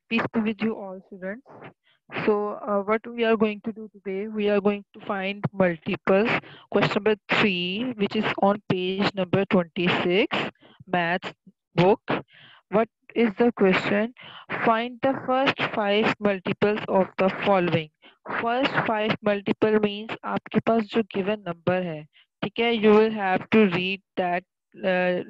Peace be with you all, students. So, what we are going to do today, we are going to find multiples. Question number 3, which is on page number 26, maths book. What is the question? Find the first 5 multiples of the following. First 5 multiple means आपके पास जो given number है, ठीक है? You will have to read that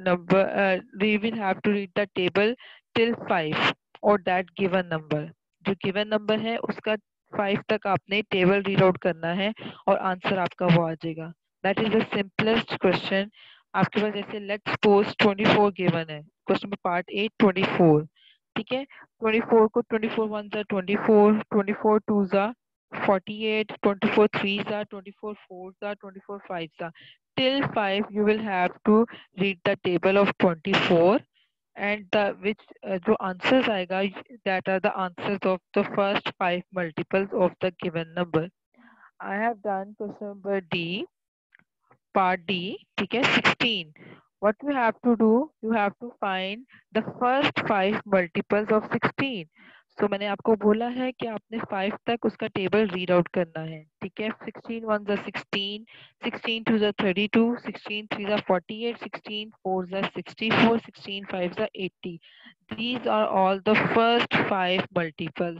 number. You will have to read the table till 5 और that given number. जो given number है उसका 5 तक आपने टेबल रीड आउट करना है और आंसर आपका वो आ जाएगा. That is the simplest question. आपके पास जैसे लेट्स सपोज 24 गिवन है. Question number part 8 24. ठीक है. 24 को 24 1 जा 24, 24 2 जा 48, 24 3 जा 24 4 जा 24 5 जा till 5 you will have to read the table of 24 and the which जो answers आएगा that are the answers of the first 5 multiples of the given number. I have done question number D, part D, ठीक है 16. What you have to do? You have to find the first 5 multiples of 16. So मैंने आपको बोला है कि आपने 5 तक उसका टेबल रीड आउट करना है. ठीक है. 16 1 जा 16, 16 2 जा 32, 16 3 जा 48, 16 4 जा 64, 16 5 जा 80. These are all the first 5 multiples.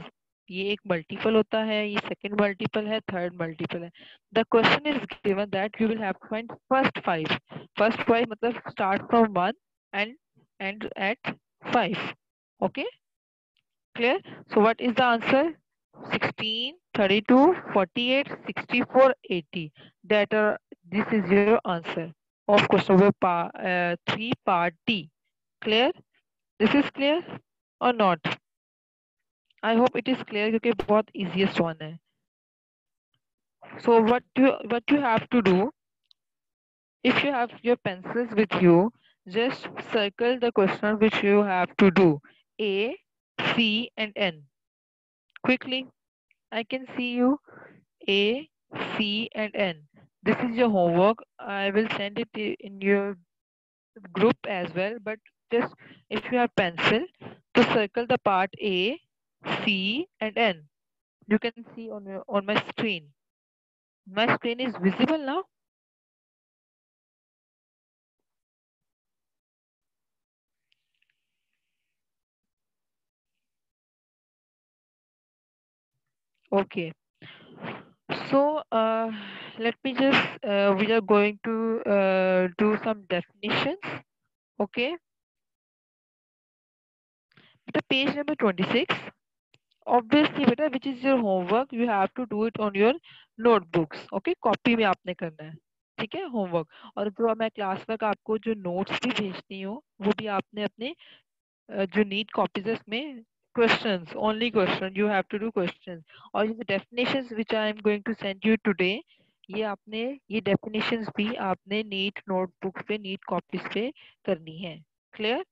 ये एक मल्टीपल होता है, ये सेकंड मल्टीपल है, थर्ड मल्टीपल है. The question is given that you will have to find first 5. First 5 मतलब start from 1 and end at 5. Okay, clear? So what is the answer? 16, 32, 48, 64, 80. That are, this is your answer of question number 3 part D. Clear? This is clear or not? I hope it is clear क्योंकि बहुत easiest one है. So what you have to do, if you have your pencils with you, just circle the question which you have to do. A, C and N. Quickly, I can see you. A, C and N. This is your homework. I will send it in your group as well, but just if you have pencil, to circle the part A, C and N. You can see on my screen. My screen is visible now. Okay. So let me just, we are going to do some definitions. Okay. The page number 26. Obviously, beta, which is your homework, you have to do it on your notebooks. Okay, copy में आपने करना है. ठीक है, homework. और जो मैं class work आपको जो notes भी भेजती हूँ, वो भी आपने अपने जो नीट कॉपीज है उसमें questions, only question, you have to do questions. और ये definitions which I am going to send you today, ये आपने ये definitions भी आपने नीट notebook पे नीट copies पे करनी है. Clear?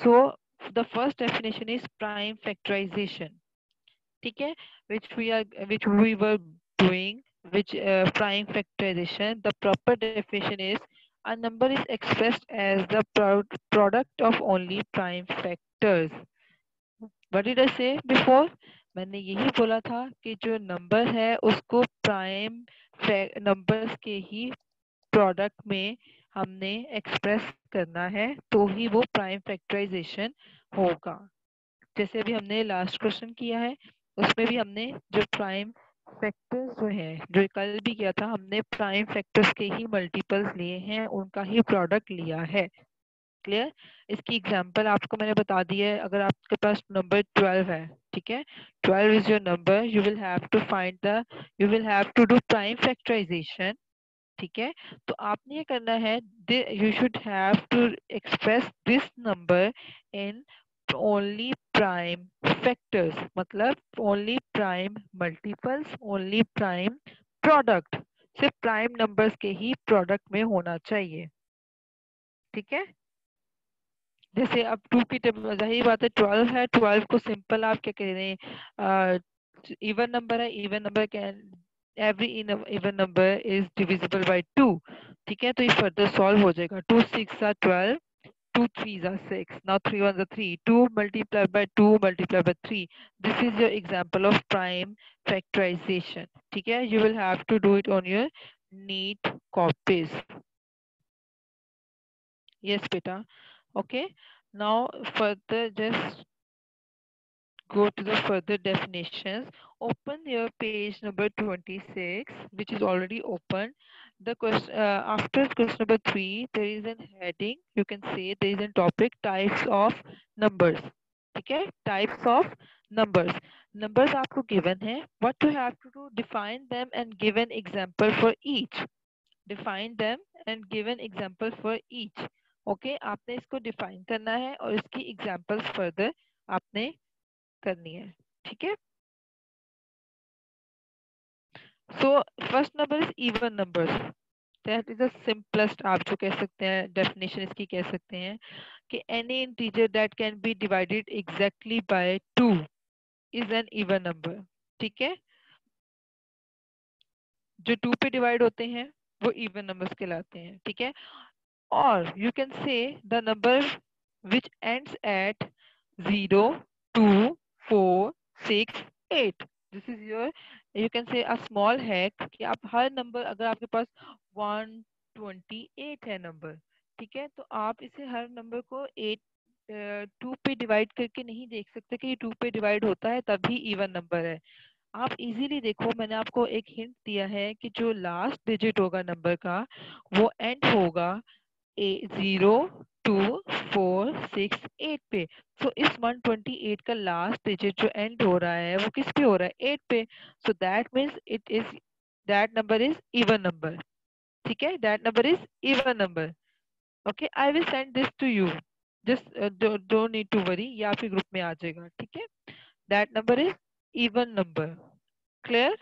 So the first definition is prime factorization. ठीक है, which we were doing, which prime factorization. The proper definition is a number is expressed as the product of only prime factors. What did I say before? मैंने यही बोला था कि जो number है उसको प्राइम नंबर्स के ही प्रोडक्ट में हमने एक्सप्रेस करना है तो ही वो प्राइम फैक्टराइजेशन होगा. जैसे अभी हमने लास्ट क्वेश्चन किया है उसमें भी हमने जो प्राइम फैक्टर्स जो है जो कल भी किया था हमने प्राइम फैक्टर्स के ही मल्टीपल्स लिए हैं उनका ही प्रोडक्ट लिया है. क्लियर? इसकी एग्जांपल आपको मैंने बता दी है. अगर आपके पास नंबर 12 है, ठीक है, 12 is your number, you will have to find the, you will have to do prime factorization. ठीक है, तो आपने ये करना है, you should have to express this number in only prime factors, मतलब only prime multiples, only prime product, सिर्फ prime numbers के ही प्रोडक्ट में होना चाहिए. ठीक है, जैसे अब 2 की टेबल, जाहिर बात है 12 है, 12 को सिंपल आप क्या कह रहे हैं, इवन नंबर है, even number can every even number is divisible by 2. ठीक है, तो ये फर्दर सॉल्व हो जाएगा. 2 6 12, 2 3s are 6. Now 3 1s are 3. 2 multiplied by 2 multiplied by 3. This is your example of prime factorization. Okay, you will have to do it on your neat copies. Yes, beta. Okay. Now further, just go to the further definitions. Open your page number 26, which is already open. The question after question number 3, there is an heading. You can say there is a topic, types of numbers. Okay, types of numbers. Numbers आपको given है. What you have to do? Define them and give an example for each. Define them and give an example for each. Okay, आपने इसको define करना है और इसकी examples further आपने करनी है. ठीक है. So first number is even numbers. That is the simplest आप जो कह सकते हैं definition इसकी कह सकते हैं कि any integer that can be divided exactly by 2 is an even number. ठीक है. जो 2 पे डिवाइड होते हैं वो even numbers कहलाते हैं. ठीक है. Or you can say the number which ends at 0, 2, 4, 6, 8. This is your, you can say a small hack कि आप हर नंबर, अगर आपके पास 128 है नंबर, ठीक है, तो आप इसे हर नंबर को 2 पे डिवाइड करके नहीं देख सकते कि ये 2 पे डिवाइड होता है तभी इवन नंबर है. आप इजीली देखो, मैंने आपको एक हिंट दिया है कि जो लास्ट डिजिट होगा नंबर का वो एंड होगा 0, 2, 4, 6, 8 पे. सो इस 128 का लास्ट डिजिट जो एंड हो रहा है वो किस पे हो रहा है? 8 पे. So that means it is, that number is even number. ठीक है, that number is even number. Okay, I will send this to you. Just don't need to worry, ये आपके ग्रुप में आ जाएगा. ठीक है, that number is even number. Clear?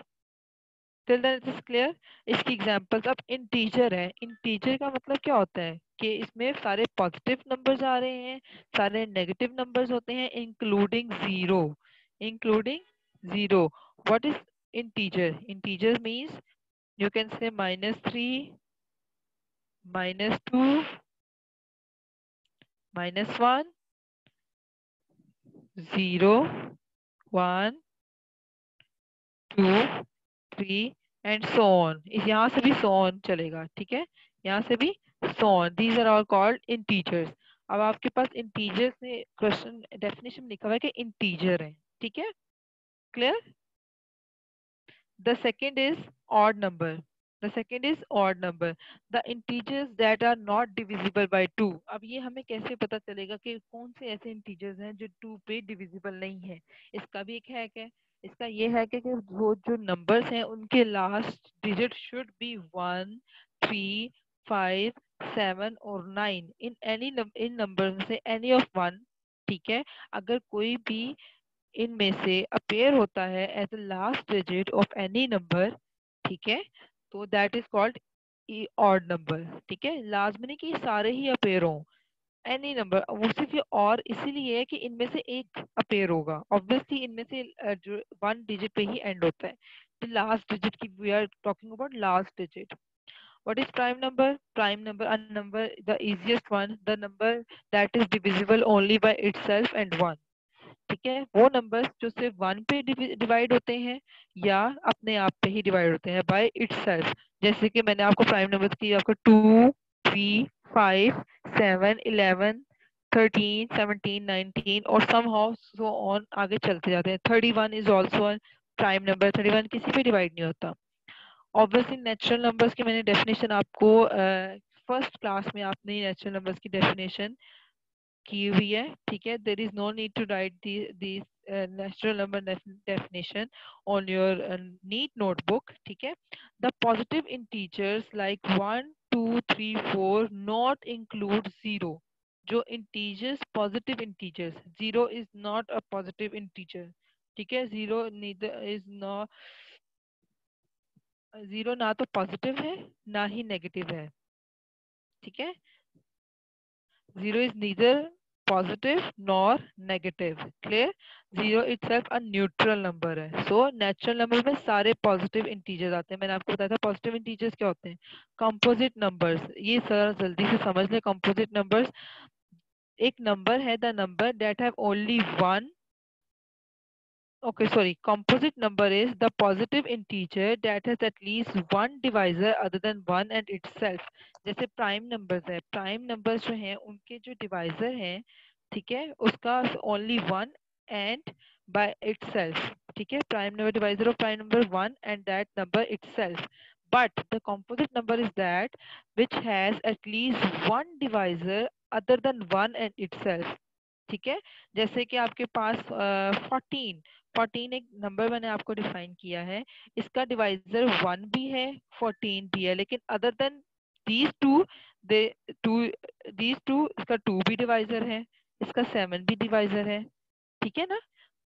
Till then it is clear. इसकी एग्जांपल्स. अब इंटीजर है. इंटीजर का मतलब क्या होता है कि इसमें सारे पॉजिटिव नंबर्स आ रहे हैं, सारे नेगेटिव नंबर्स होते हैं, including zero. Including zero. What is integer? Integer means you can say -3, -2, -1, 0, 1, 2, 3 and so on. यहाँ से भी सो ऑन चलेगा. ठीक है, यहाँ से भी so on. These are all called integers. अब आपके पास इंटीजर्स में क्वेश्चन डेफिनेशन लिखा हुआ है कि इंटीजर है. ठीक है, clear? The second is odd number. The second is odd number. The integers that are not divisible by 2. अब ये हमें कैसे पता चलेगा कि कौन से ऐसे integers हैं जो 2 पे divisible नहीं है? इसका भी एक हैक है. इसका ये है कि वो जो numbers हैं उनके last digit should be 1, 3, 5, 7 और 9. इन numbers में से any of one. ठीक है, अगर कोई भी इनमें से अपेयर होता है as a last digit of any number, ठीक है, तो that is called odd number. ठीक है, लास्ट में नहीं कि सारे ही अपेयर हों, एनी नंबर. वो सिर्फ ये और इसीलिए है कि इनमें से एक अपेयर होगा. ऑब्वियसली इनमें से जो 1 डिजिट पे ही एंड होता है. द लास्ट डिजिट की we are talking about last digit. What is prime number? Prime number, a number, the easiest one, the number that is divisible only by itself and 1. ठीक है, वो numbers जो सिर्फ 1 पे divide होते हैं या अपने आप पे ही डिवाइड होते हैं बाय इटसेल्फ. जैसे कि मैंने आपको प्राइम नंबर्स की आपको 2, 3, 5, 7, 11, 13, 17, 19 और somehow so on आगे चलते जाते हैं. 31 इज ऑल्सो प्राइम नंबर. 31 किसी पे डिवाइड नहीं होता. ऑब्वियसली नेचुरल नंबर्स की मैंने डेफिनेशन आपको फर्स्ट क्लास में आपने नेचुरल नंबर्स की डेफिनेशन की हुई है. ठीक है, there is no need to write this natural number definition on your neat notebook. ठीक है, the positive integers like 1, 2, 3, 4 not include 0. जो integers positive integers, 0 is not a positive integer. ठीक है, 0 neither is not, 0 ना तो positive है ना ही negative है. ठीक है, 0 is neither positive nor negative. Clear? 0 itself a neutral number है. So natural number में सारे positive integers आते हैं. मैंने आपको बताया था positive integers क्या होते हैं. Composite numbers. ये सर जल्दी से समझ ले. Composite numbers एक नंबर है the number that have only one, okay, sorry, composite number is the positive integer that has at least one divisor other than one and itself. जैसे prime numbers है, prime numbers जो हैं उनके जो divisor हैं, ठीक है, उसका only one and by itself, ठीक है, prime number divisor of prime number one and that number itself. But the composite number is that which has at least one divisor other than one and itself. ठीक है, जैसे कि आपके पास 14, 14 एक number मैंने आपको डिफाइन किया है, इसका डिवाइजर 1 भी है 14 भी है, लेकिन other than these two, they two, these two, इसका 2 भी डिवाइजर है, इसका 7 भी डिवाइजर है, ठीक है ना.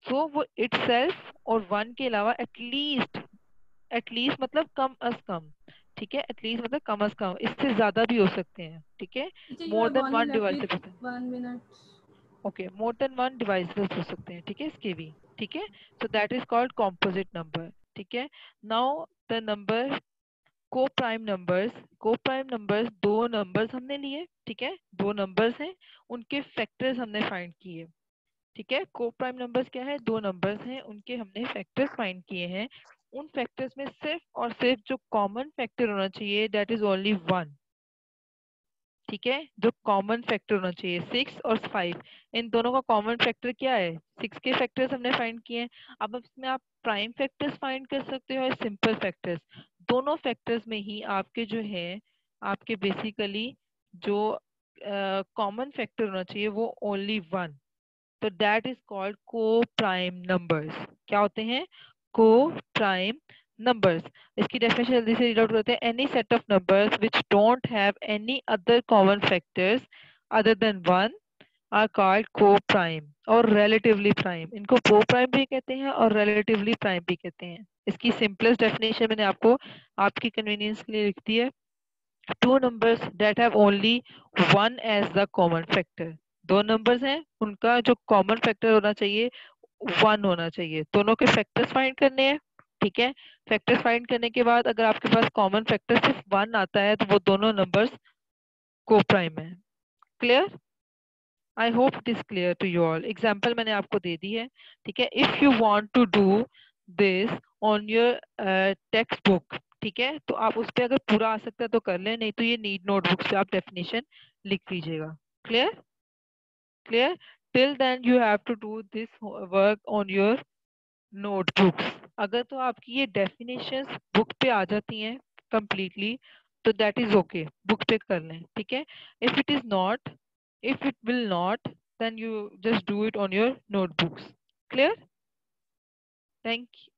सो वो इटसेल्फ और 1 के अलावा एटलीस्ट मतलब कम अज कम, ठीक है, एटलीस्ट मतलब कम अज कम, इससे ज्यादा भी हो सकते हैं, ठीक है, You more are than only one left with divisor. 1 minute. Okay, more than one devices हो सकते हैं, ठीक है, इसके भी, ठीक है. So that is called composite number, ठीक है. नाउ द नंबर को प्राइम नंबर्स, दो नंबर्स हमने लिए, ठीक है, दो नंबर्स हैं, उनके फैक्टर्स हमने फाइंड किए, ठीक है. को प्राइम नंबर्स क्या है, दो नंबर्स हैं, उनके हमने फैक्टर्स फाइंड किए हैं. उन फैक्टर्स में सिर्फ और सिर्फ जो कॉमन फैक्टर होना चाहिए दैट इज ओनली वन, ठीक है, जो कॉमन फैक्टर होना चाहिए 6 और 5, इन दोनों का कॉमन फैक्टर क्या है, 6 के फैक्टर्स हमने फाइंड किए हैं. अब इसमें आप प्राइम फैक्टर्स फाइंड कर सकते हो और सिंपल फैक्टर्स, दोनों फैक्टर्स में ही आपके जो है, आपके बेसिकली जो कॉमन फैक्टर होना चाहिए वो ओनली वन. तो दैट इज कॉल्ड को प्राइम नंबर्स. क्या होते हैं, को प्राइम numbers. इसकी डेफिनेशन जल्दी से रीड आउट करते हैं. Any set of numbers which don't have any other common factors other than one are called coprime और रिलेटिवली प्राइम. इनको को प्राइम भी कहते हैं और रिलेटिवली प्राइम भी कहते हैं. इसकी सिंपलेस्ट डेफिनेशन मैंने आपको आपकी कन्वीनियंस के लिए लिख दी है. Two numbers that have only one as the common factor. दो नंबर्स हैं उनका जो कॉमन फैक्टर होना चाहिए वन होना चाहिए. दोनों के फैक्टर्स फाइंड करने हैं, ठीक है. फैक्टर्स फाइंड करने के बाद अगर आपके पास कॉमन फैक्टर सिर्फ वन आता है तो वो दोनों नंबर्स को प्राइम है. Clear? I hope it is clear to you all. Example मैंने आपको दे दी है, ठीक है. If you want to do this on your textbook, ठीक है, तो आप उस पर अगर पूरा आ सकता है तो कर लें, नहीं तो ये नीड नोटबुक से आप डेफिनेशन लिख लीजिएगा. Clear? Clear? Till then you have to do this work on your notebooks. अगर तो आपकी ये डेफिनेशंस बुक पे आ जाती हैं कंप्लीटली तो दैट इज ओके, बुक पे कर लें, ठीक है. If it is not, if it will not, then you just do it on your notebooks. Clear? Thank you.